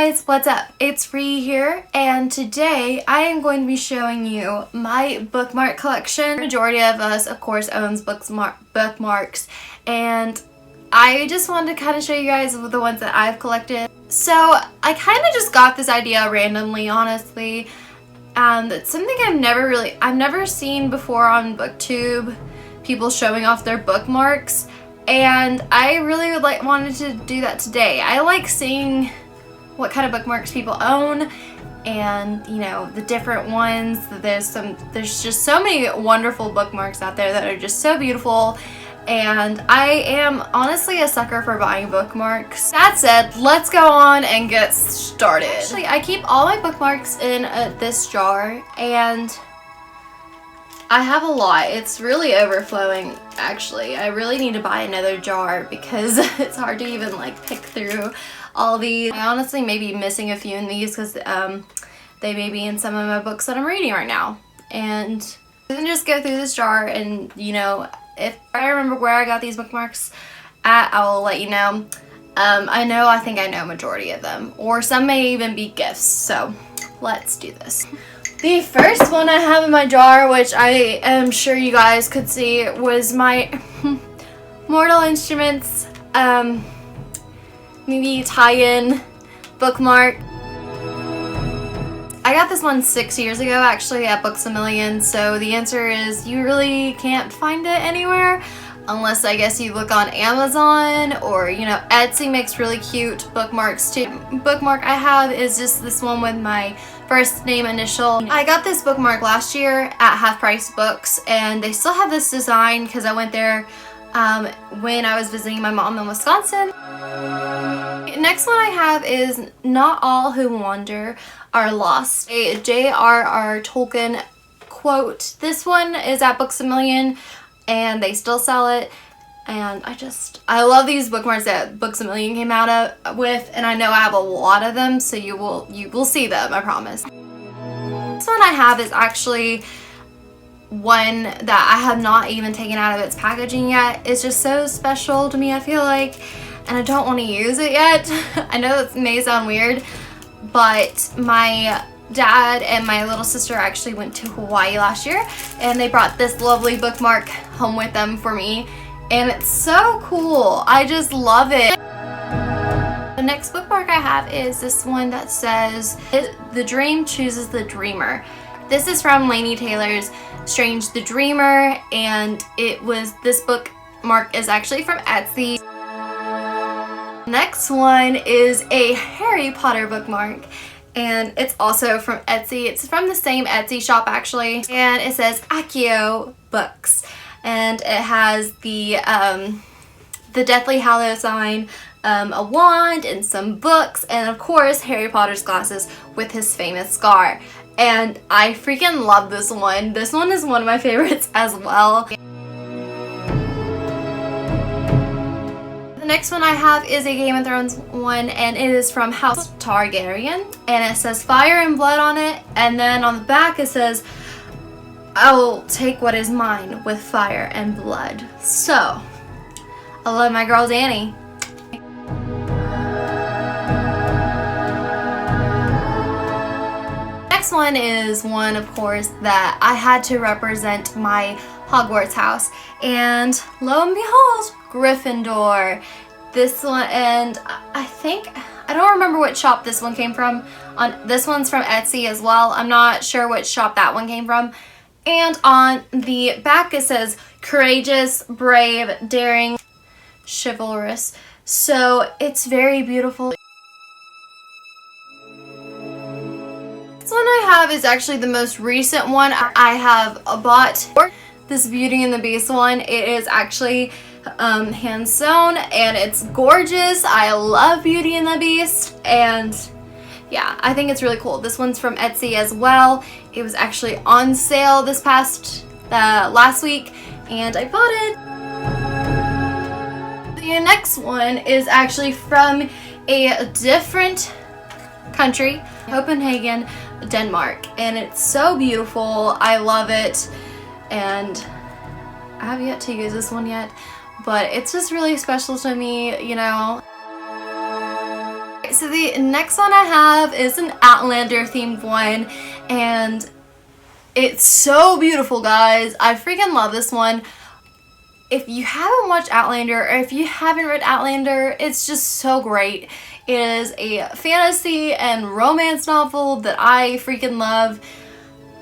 guys, what's up? It's Rhi here, and today I am going to be showing you my bookmark collection. The majority of us, of course, owns bookmarks, and I just wanted to kind of show you guys the ones that I've collected. So I kind of just got this idea randomly, honestly. It's something I've never seen before on BookTube, people showing off their bookmarks. And I really wanted to do that today. I like seeing what kind of bookmarks people own, and you know, the different ones. There's just so many wonderful bookmarks out there that are just so beautiful, and I am honestly a sucker for buying bookmarks. That said, let's go on and get started. Actually, I keep all my bookmarks in this jar, and I have a lot. It's really overflowing, actually. I really need to buy another jar because it's hard to even like pick through all these. I honestly may be missing a few in these because they may be in some of my books that I'm reading right now. And I can just go through this jar, and you know, if I remember where I got these bookmarks at, I will let you know. I think I know majority of them, or some may even be gifts. So let's do this. The first one I have in my jar, which I am sure you guys could see, was my Mortal Instruments maybe tie-in bookmark. I got this one 6 years ago actually at Books A Million, so the answer is you really can't find it anywhere unless I guess you look on Amazon, or you know, Etsy makes really cute bookmarks too. Bookmark I have is just this one with my first name initial. I got this bookmark last year at Half Price Books, and they still have this design because I went there when I was visiting my mom in Wisconsin. Next one I have is Not All Who Wander Are Lost, a J.R.R. Tolkien quote. This one is at Books A Million, and they still sell it, and I love these bookmarks that Books A Million came out with, and I know I have a lot of them, so you will see them, I promise. This one I have is actually one that I have not even taken out of its packaging yet. It's just so special to me, I feel like, and I don't want to use it yet. I know that may sound weird, but my dad and my little sister actually went to Hawaii last year, and they brought this lovely bookmark home with them for me, and it's so cool. I just love it. The next bookmark I have is this one that says, "The Dream Chooses the Dreamer." This is from Laini Taylor's Strange the Dreamer, and this bookmark is actually from Etsy. Next one is a Harry Potter bookmark, and it's also from Etsy. It's from the same Etsy shop actually, and it says Accio Books, and it has the Deathly Hallows sign, a wand, and some books, and of course Harry Potter's glasses with his famous scar. And I freaking love this one. This one is one of my favorites as well. The next one I have is a Game of Thrones one, and it is from House Targaryen, and it says Fire and Blood on it, and then on the back it says, "I will take what is mine with fire and blood." So I love my girl Dany. Next one is one, of course, that I had to represent my Hogwarts house, and lo and behold, Gryffindor. This one, and I don't remember what shop this one came from. This one's from Etsy as well. I'm not sure which shop that one came from. And on the back it says courageous, brave, daring, chivalrous. So it's very beautiful. This one I have is actually the most recent one I have bought. This Beauty and the Beast one. It is actually hand sewn, and it's gorgeous. I love Beauty and the Beast, and yeah, I think it's really cool. This one's from Etsy as well. It was actually on sale this past last week, and I bought it. The next one is actually from a different country, Copenhagen, Denmark, and it's so beautiful. I love it, and I have yet to use this one yet, but it's just really special to me, you know. Alright, so the next one I have is an Outlander themed one, and it's so beautiful, guys. I freaking love this one. If you haven't watched Outlander, or if you haven't read Outlander, it's just so great. It is a fantasy and romance novel that I freaking love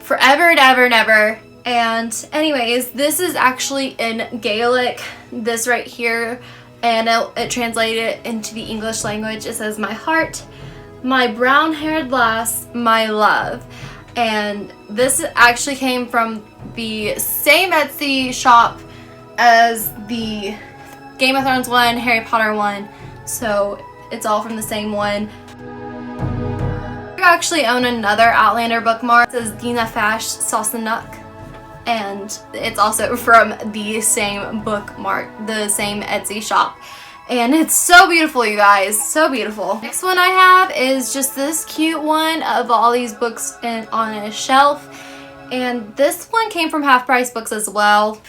forever and ever and ever. And anyways, this is actually in Gaelic, this right here, and it translated into the English language. It says, "My heart, my brown-haired lass, my love." And this actually came from the same Etsy shop as the Game of Thrones one, Harry Potter one, so it's all from the same one. I actually own another Outlander bookmark. It says Dina Fash Sassenuk, and it's also from the same bookmark, the same Etsy shop. And it's so beautiful, you guys, so beautiful. Next one I have is just this cute one of all these books on a shelf. And this one came from Half Price Books as well.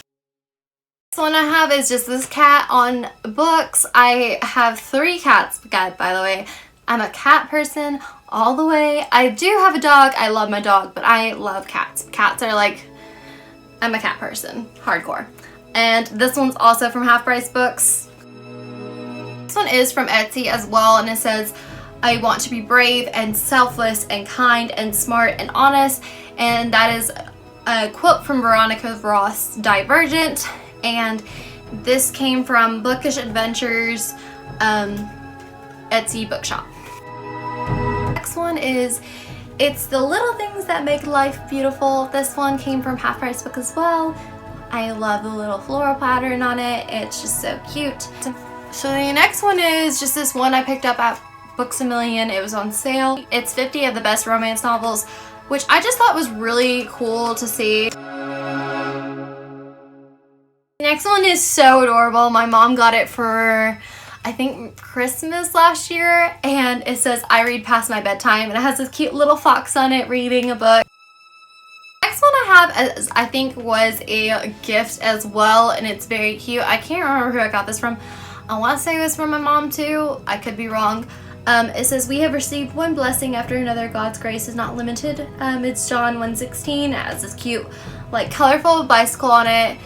Next one I have is just this cat on books. I have 3 cats, by the way. I'm a cat person all the way. I do have a dog. I love my dog, but I love cats. Cats are like, I'm a cat person, hardcore. And this one's also from Half Price Books. This one is from Etsy as well, and it says, "I want to be brave and selfless and kind and smart and honest." And that is a quote from Veronica Ross' Divergent. And this came from Bookish Adventures Etsy bookshop. Next one is It's the Little Things That Make Life Beautiful. This one came from Half Price Book as well. I love the little floral pattern on it. It's just so cute. So the next one is just this one I picked up at Books A Million. It was on sale. It's 50 of the best romance novels, which I just thought was really cool to see. The next one is so adorable. My mom got it for, I think, Christmas last year, and it says, "I read past my bedtime," and it has this cute little fox on it reading a book. Next one I have is, I think, was a gift as well, and it's very cute. I can't remember who I got this from. I want to say it was from my mom too. I could be wrong. It says, "We have received one blessing after another. God's grace is not limited." It's John 1:16. It has this cute, like, colorful bicycle on it.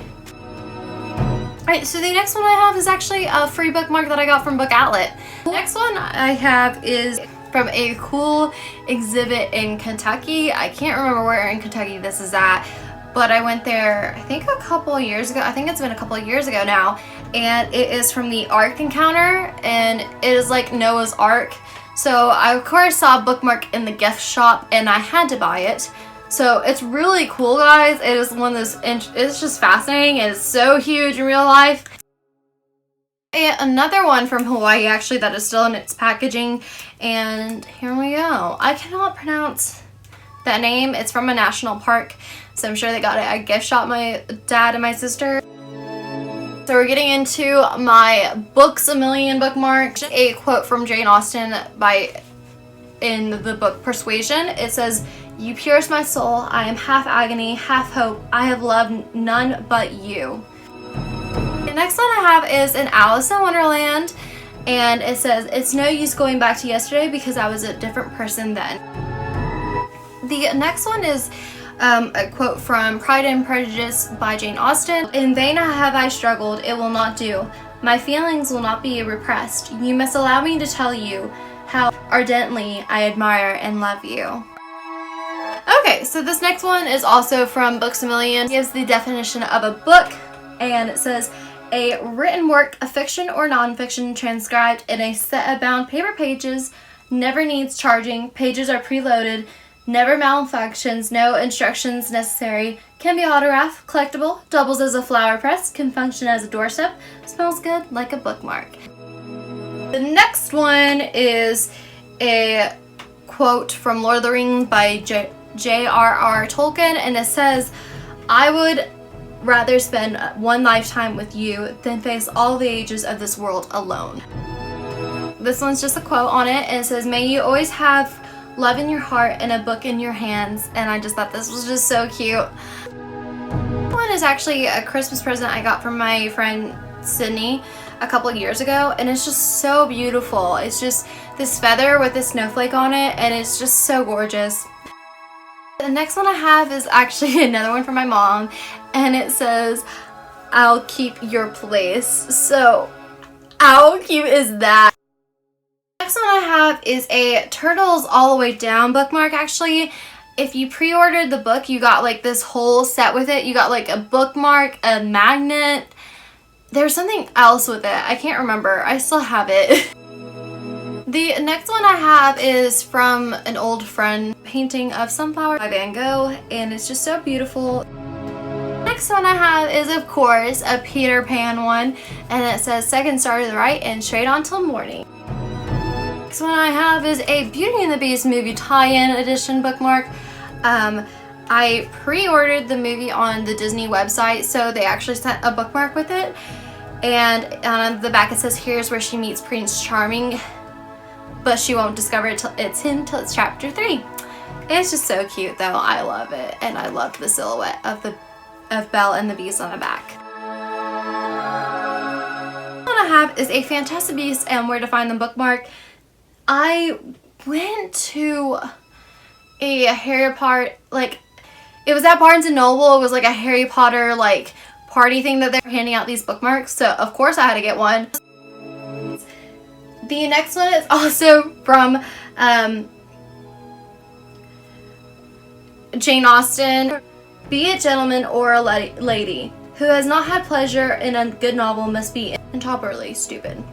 Alright, so the next one I have is actually a free bookmark that I got from Book Outlet. The next one I have is from a cool exhibit in Kentucky. I can't remember where in Kentucky this is at, but I went there, I think, a couple of years ago. I think it's been a couple of years ago now. And it is from the Ark Encounter, and it is like Noah's Ark. So I, of course, saw a bookmark in the gift shop, and I had to buy it. So it's really cool, guys. It is one of those, it's just fascinating. It's so huge in real life. And another one from Hawaii, actually, that is still in its packaging. And here we go. I cannot pronounce that name. It's from a national park, so I'm sure they got it at a gift shop, my dad and my sister. So we're getting into my Books A Million bookmark. A quote from Jane Austen in the book Persuasion. It says, "You pierce my soul. I am half agony, half hope. I have loved none but you." The next one I have is an Alice in Wonderland, and it says, "It's no use going back to yesterday because I was a different person then." The next one is a quote from Pride and Prejudice by Jane Austen. "In vain have I struggled, it will not do. My feelings will not be repressed. You must allow me to tell you how ardently I admire and love you." Okay, so this next one is also from Books A Million. It gives the definition of a book, and it says, "A written work, a fiction or nonfiction, transcribed in a set of bound paper pages, never needs charging, pages are preloaded, never malfunctions, no instructions necessary, can be autographed, collectible, doubles as a flower press, can function as a doorstep, smells good like a bookmark." The next one is a quote from Lord of the Rings by J.R.R. Tolkien, and it says, "I would rather spend one lifetime with you than face all the ages of this world alone." This one's just a quote on it, and it says, "May you always have love in your heart and a book in your hands." And I just thought this was just so cute. This one is actually a Christmas present I got from my friend Sydney. a couple years ago, and it's just so beautiful. It's just this feather with this snowflake on it, and it's just so gorgeous. The next one I have is actually another one from my mom, and it says, "I'll keep your place." So how cute is that? Next one I have is a Turtles All the Way Down bookmark. Actually, if you pre-ordered the book, you got like this whole set with it. You got like a bookmark, a magnet. There's something else with it. I can't remember. I still have it. The next one I have is from an old friend, painting of Sunflower by Van Gogh, and it's just so beautiful. Next one I have is, of course, a Peter Pan one, and it says "Second star to the right and straight on till morning." Next one I have is a Beauty and the Beast movie tie-in edition bookmark. I pre-ordered the movie on the Disney website, so they actually sent a bookmark with it, and on the back it says, "Here's where she meets Prince Charming, but she won't discover it till it's chapter 3. It's just so cute though. I love it, and I love the silhouette of Belle and the Beast on the back. What I have is a Fantastic Beasts and Where to Find Them bookmark. I went to a Harry Potter, like, it was at Barnes & Noble. It was like a Harry Potter like party thing that they're handing out these bookmarks, so of course I had to get one. The next one is also from Jane Austen. "Be a gentleman or a lady. Who has not had pleasure in a good novel must be intolerably stupid."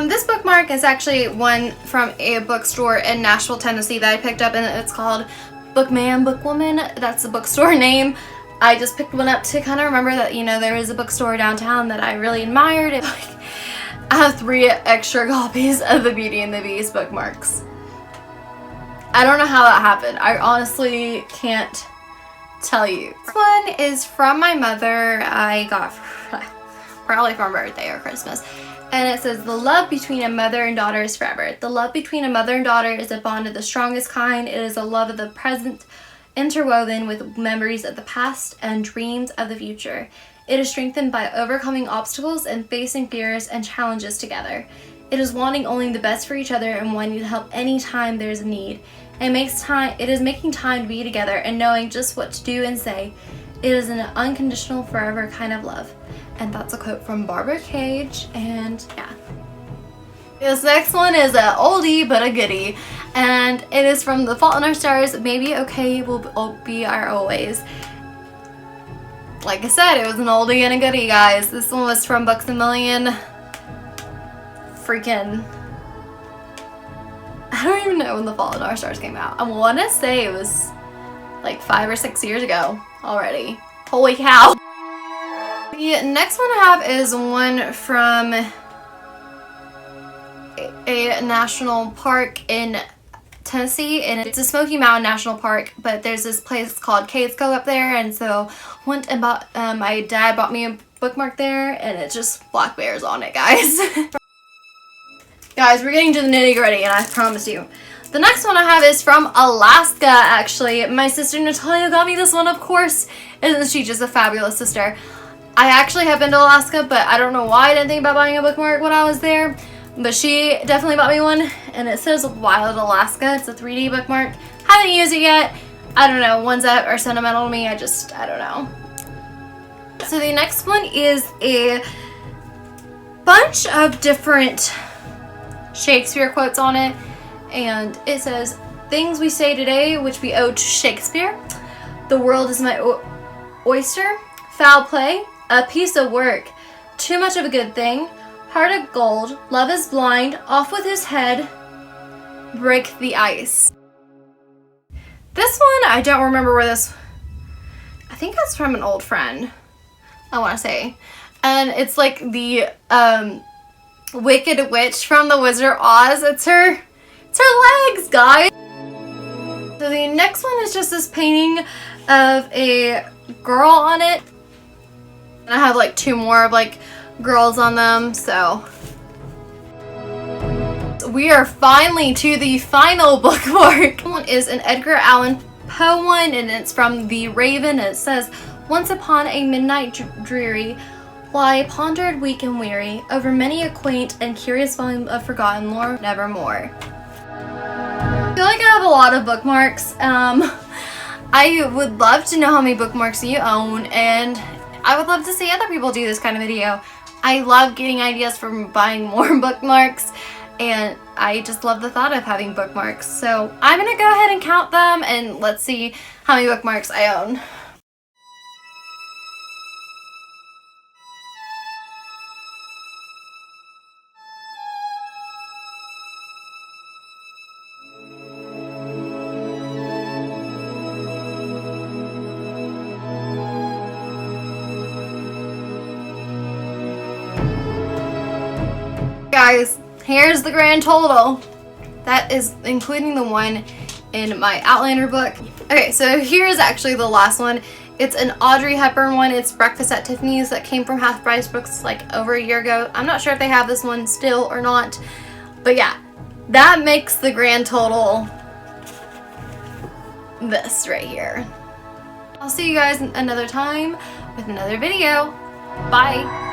This bookmark is actually one from a bookstore in Nashville, Tennessee that I picked up, and it's called Bookman, Bookwoman. That's the bookstore name. I just picked one up to kind of remember that, you know, there is a bookstore downtown that I really admired. I have 3 extra copies of the Beauty and the Beast bookmarks. I don't know how that happened. I honestly can't tell you. This one is from my mother. I got probably for my birthday or Christmas. And it says, "The love between a mother and daughter is forever. The love between a mother and daughter is a bond of the strongest kind. It is a love of the present interwoven with memories of the past and dreams of the future. It is strengthened by overcoming obstacles and facing fears and challenges together. It is wanting only the best for each other and wanting to help any time there is a need. It is making time to be together and knowing just what to do and say. It is an unconditional, forever kind of love." And that's a quote from Barbara Cage, and yeah. This next one is a oldie but a goodie, and it is from The Fault in Our Stars, "Maybe Okay will be our always." Like I said, it was an oldie and a goodie, guys. This one was from Books A Million. Freaking, I don't even know when The Fault in Our Stars came out. I want to say it was like 5 or 6 years ago already. Holy cow. The next one I have is one from a national park in Tennessee, and it's a Smoky Mountain National Park, but there's this place called Cades Cove up there, and so went and bought, my dad bought me a bookmark there, and it's just black bears on it, guys. Guys, we're getting to the nitty-gritty, and I promise you. The next one I have is from Alaska, actually. My sister Natalia got me this one, of course. Isn't she just a fabulous sister? I actually have been to Alaska, but I don't know why I didn't think about buying a bookmark when I was there. But she definitely bought me one, and it says Wild Alaska. It's a 3D bookmark. Haven't used it yet. I don't know, ones that are sentimental to me, I don't know. So the next one is a bunch of different Shakespeare quotes on it, and it says, "Things we say today which we owe to Shakespeare. The world is my oyster. Foul play. A piece of work. Too much of a good thing. Heart of gold. Love is blind. Off with his head. Break the ice." This one, I don't remember where this, I think that's from an old friend, I want to say. And it's like the Wicked Witch from The Wizard of Oz. It's her legs, guys. So the next one is just this painting of a girl on it. And I have like 2 more of like girls on them, so. We are finally to the final bookmark. This one is an Edgar Allan Poe one, and it's from The Raven, and it says, "Once upon a midnight dreary, While I pondered weak and weary over many a quaint and curious volume of forgotten lore, nevermore. I feel like I have a lot of bookmarks. I would love to know how many bookmarks you own, and I would love to see other people do this kind of video. I love getting ideas from buying more bookmarks, and I just love the thought of having bookmarks. So I'm gonna go ahead and count them, and let's see how many bookmarks I own. Guys, here's the grand total. That is including the one in my Outlander book. Okay, so here's actually the last one. It's an Audrey Hepburn one. It's Breakfast at Tiffany's that came from Half Price Books like over a year ago. I'm not sure if they have this one still or not. But yeah, that makes the grand total this right here. I'll see you guys another time with another video. Bye.